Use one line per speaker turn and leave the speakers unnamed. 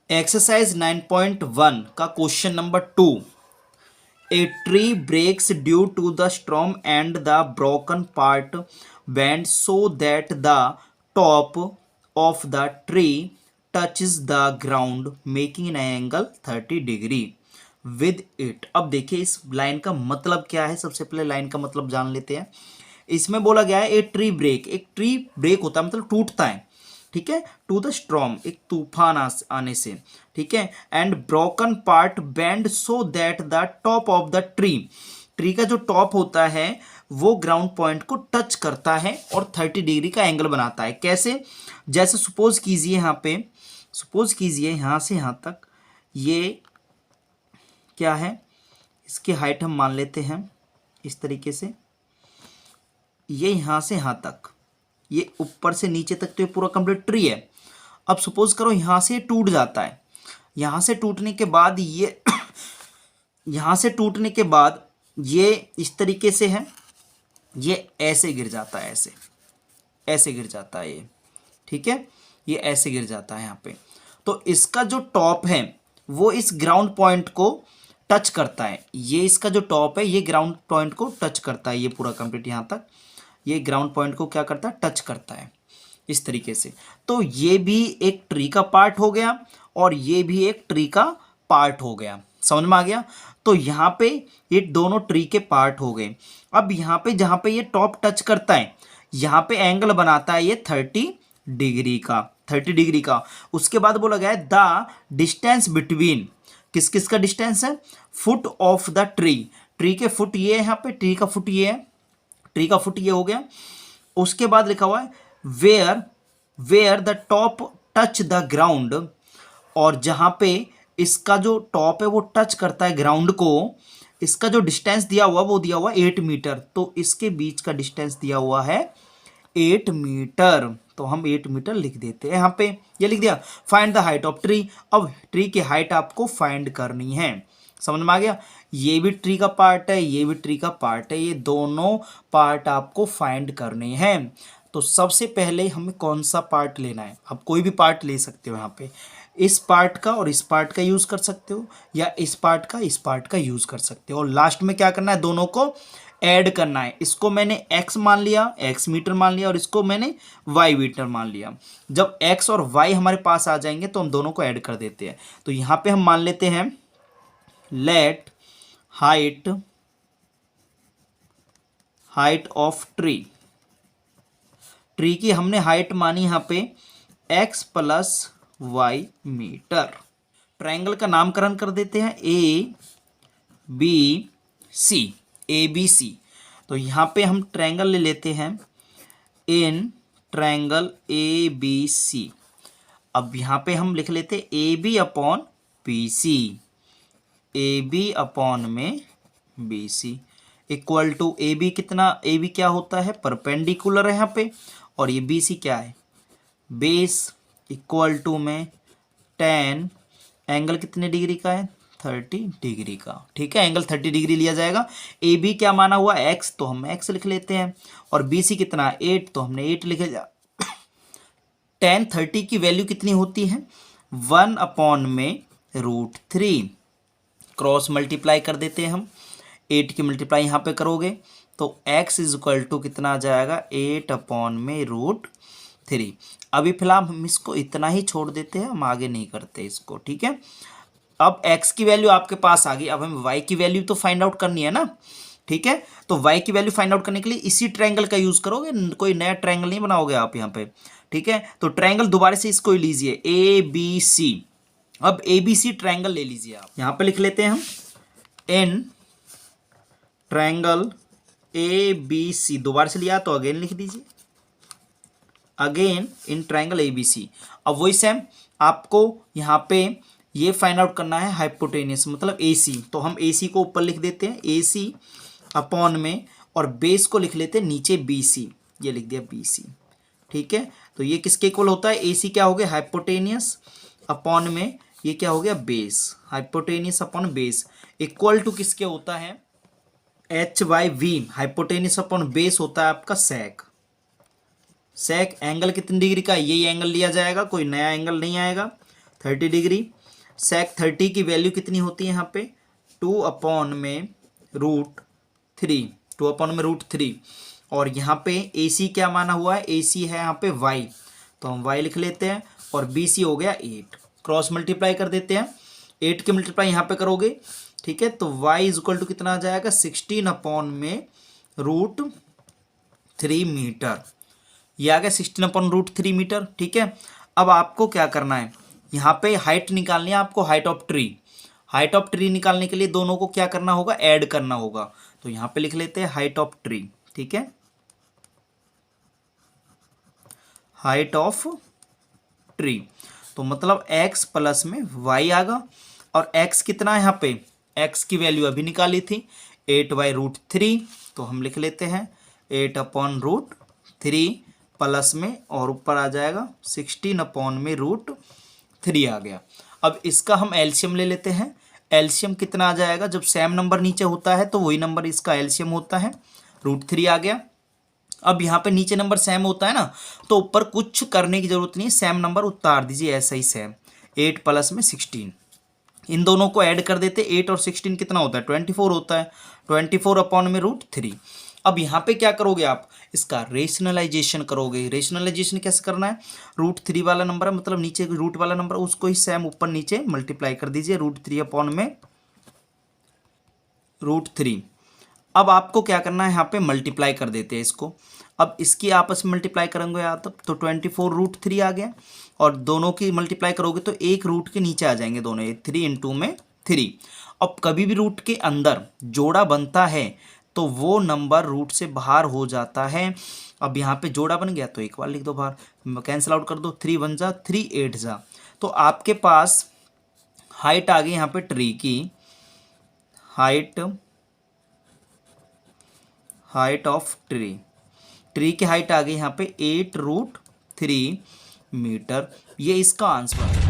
Exercise 9.1 का question number 2। A tree breaks due to the storm and the broken part bend so that the top of the tree touches the ground making an angle 30 degree with it. अब देखिए इस line का मतलब क्या है। सबसे पहले line का मतलब जान लेते हैं। इसमें बोला गया है ए ट्री ब्रेक, एक ट्री ब्रेक होता है मतलब टूटता है, ठीक है, टू द स्ट्रॉम, एक तूफान आने से, ठीक है, and broken part bend so that the top of the tree, tree का जो टॉप होता है वो ग्राउंड पॉइंट को टच करता है और 30 डिग्री का एंगल बनाता है। कैसे? जैसे सपोज कीजिए यहाँ पे, सपोज कीजिए यहाँ से यहाँ तक ये क्या है, इसकी हाइट हम मान लेते हैं इस तरीके से, ये यहाँ से यहाँ तक, ये ऊपर से नीचे तक तो ये पूरा कंप्लीट ट्री है। अब सपोज करो यहाँ से टूट जाता है, यहाँ से टूटने के बाद ये यहाँ से टूटने के बाद ये इस तरीके से है, ये ऐसे गिर जाता है, ऐसे ऐसे गिर जाता है ये, ठीक है, ये ऐसे गिर जाता है यहाँ पे। तो इसका जो टॉप है वो इस ग्राउंड पॉइंट को टच करता है, ये इसका जो टॉप है ये ग्राउंड पॉइंट को टच करता है, ये पूरा कंप्लीट यहाँ तक ये ग्राउंड पॉइंट को क्या करता है, टच करता है इस तरीके से। तो ये भी एक ट्री का पार्ट हो गया और ये भी एक ट्री का पार्ट हो गया। समझ में आ गया? तो यहाँ पे ये दोनों ट्री के पार्ट हो गए। अब यहाँ पे जहाँ पे ये टॉप टच करता है यहाँ पे एंगल बनाता है ये 30 डिग्री का, 30 डिग्री का। उसके बाद बोला गया है द डिस्टेंस बिटवीन, किस किस का डिस्टेंस है, foot of the tree, tree के फुट ये है, यहाँ पे ट्री का फुट ये है, ट्री का फुट ये हो गया। उसके बाद लिखा हुआ है where where the top touch the ground, और जहां पे इसका जो टॉप है वो टच करता है ग्राउंड को, इसका जो डिस्टेंस दिया हुआ वो दिया हुआ 8 मीटर, तो इसके बीच का डिस्टेंस दिया हुआ है 8 मीटर, तो हम 8 मीटर लिख देते हैं यहाँ पे, ये लिख दिया। Find the height of tree, अब ट्री की हाइट आपको फाइंड करनी है। समझ में आ गया? ये भी ट्री का पार्ट है, ये भी ट्री का पार्ट है, ये दोनों पार्ट आपको फाइंड करने हैं। तो सबसे पहले हमें कौन सा पार्ट लेना है, आप कोई भी पार्ट ले सकते हो यहाँ पे, इस पार्ट का और इस पार्ट का यूज़ कर सकते हो, या इस पार्ट का इस पार्ट का यूज़ कर सकते हो, और लास्ट में क्या करना है, दोनों को ऐड करना है। इसको मैंने x मान लिया, x मीटर मान लिया, और इसको मैंने y मीटर मान लिया। जब x और y हमारे पास आ जाएंगे तो हम दोनों को ऐड कर देते हैं। तो यहाँ पे हम मान लेते हैं let height of tree, tree की हमने हाइट मानी यहाँ पे x plus y metre. Triangle का नामकरण कर देते हैं ए बी सी। तो यहाँ पे हम ट्रायंगल ले लेते हैं इन ट्रायंगल ए बी सी। अब यहाँ पे हम लिख लेते A B upon B C, A B upon में B C equal to A B कितना, ए बी क्या होता है, परपेंडिकुलर है यहाँ पे, और ये बी सी क्या है, बेस, इक्वल टू में tan, एंगल कितने डिग्री का है, 30 डिग्री का, ठीक है, एंगल 30 डिग्री लिया जाएगा। ए बी क्या माना हुआ x, तो हम x लिख लेते हैं, और बी सी कितना 8, तो हमने 8 लिखे जा। tan 30 की वैल्यू कितनी होती है, 1 अपॉन में √3, क्रॉस मल्टीप्लाई कर देते हैं हम, 8 की मल्टीप्लाई यहाँ पे करोगे तो x इज इक्वल टू कितना आ जाएगा, 8 अपॉन में √3। अभी फिलहाल हम इसको इतना ही छोड़ देते हैं, हम आगे नहीं करते इसको, ठीक है। अब x की वैल्यू आपके पास आ गई, अब हमें y की वैल्यू तो फाइंड आउट करनी है ना, ठीक है। तो y की वैल्यू फाइंड आउट करने के लिए इसी ट्रायंगल का यूज करोगे, कोई नया ट्रायंगल नहीं बनाओगे आप यहाँ पे, ठीक है। तो ट्रायंगल दोबारा से इसको लीजिए ए बी सी। अब ए बी सी ट्रायंगल ले लीजिए आप, यहाँ पे लिख लेते हैं हम इन ट्रायंगल ए बी सी, दोबारा से लिया तो अगेन लिख दीजिए, again in triangle A B C. अब वही सेम आपको यहाँ पे ये फाइंड आउट करना है हाइपोटेनियस मतलब ए सी, तो हम ए सी को ऊपर लिख देते हैं ए सी अपॉन में, और बेस को लिख लेते हैं नीचे बी सी, ये लिख दिया बी सी, ठीक है। तो ये किसके इक्वल होता है, ए सी क्या हो गया हाइपोटेनियस अपॉन में ये क्या हो गया base, hypotenuse upon base equal to किसके होता है H by V, hypotenuse upon base होता है आपका सेक। सेक एंगल कितनी डिग्री का, यही एंगल लिया जाएगा, कोई नया एंगल नहीं आएगा, 30 डिग्री। सेक 30 की वैल्यू कितनी होती है यहाँ पे 2/√3, 2/√3। और यहाँ पे AC क्या माना हुआ है, AC है यहाँ पे y, तो हम y लिख लेते हैं। और BC हो गया 8, क्रॉस मल्टीप्लाई कर देते हैं, 8 के मल्टीप्लाई यहाँ पे करोगे, ठीक है, तो y इक्वल टू कितना आ जाएगा 16/√3 मीटर। ये आ गया 16/√3 मीटर, ठीक है। अब आपको क्या करना है, यहाँ पे हाइट निकालनी है आपको, height of tree. Height of tree निकालने के लिए दोनों को क्या करना होगा, ऐड करना होगा। तो यहाँ पे लिख लेते हैं हाइट ऑफ ट्री, ठीक है, हाइट ऑफ ट्री। तो मतलब x प्लस में y आगा, और x कितना है यहाँ पे, x की वैल्यू अभी निकाली थी 8/√3, तो हम लिख लेते हैं 8/√3 प्लस में, और ऊपर आ जाएगा 16/√3 आ गया। अब इसका हम एलसीएम ले लेते हैं। एलसीएम कितना आ जाएगा, जब सेम नंबर नीचे होता है तो वही नंबर इसका एलसीएम होता है, √3 आ गया। अब यहाँ पे नीचे नंबर सेम होता है ना, तो ऊपर कुछ करने की जरूरत नहीं है, सेम नंबर उतार दीजिए ऐसा ही सेम। 8 प्लस में 16, इन दोनों को ऐड कर देते, 8 और 16 कितना होता है 24 होता है, 24/√3। अब यहाँ पे क्या करोगे आप, इसका रेशनलाइजेशन करोगे। रेशनलाइजेशन कैसे करना है, √3 वाला नंबर है, मतलब नीचे रूट वाला नंबर, उसको ही सेम ऊपर नीचे मल्टीप्लाई कर दीजिए, √3/√3। अब आपको क्या करना है, यहाँ पे मल्टीप्लाई कर देते हैं इसको। अब इसकी आपस में मल्टीप्लाई करेंगे या तो 24√3 आ गया, और दोनों की मल्टीप्लाई करोगे तो एक रूट के नीचे आ जाएंगे दोनों, 3 इंटू में 3। अब कभी भी रूट के अंदर जोड़ा बनता है तो वो नंबर रूट से बाहर हो जाता है। अब यहाँ पे जोड़ा बन गया तो एक बार लिख दो बाहर, कैंसिल आउट कर दो, 3 1 जा 3 8 जा। तो आपके पास हाइट आ गई यहाँ पे ट्री की, हाइट ऑफ ट्री की हाइट आ गई यहाँ पे 8√3 मीटर। ये इसका आंसर है।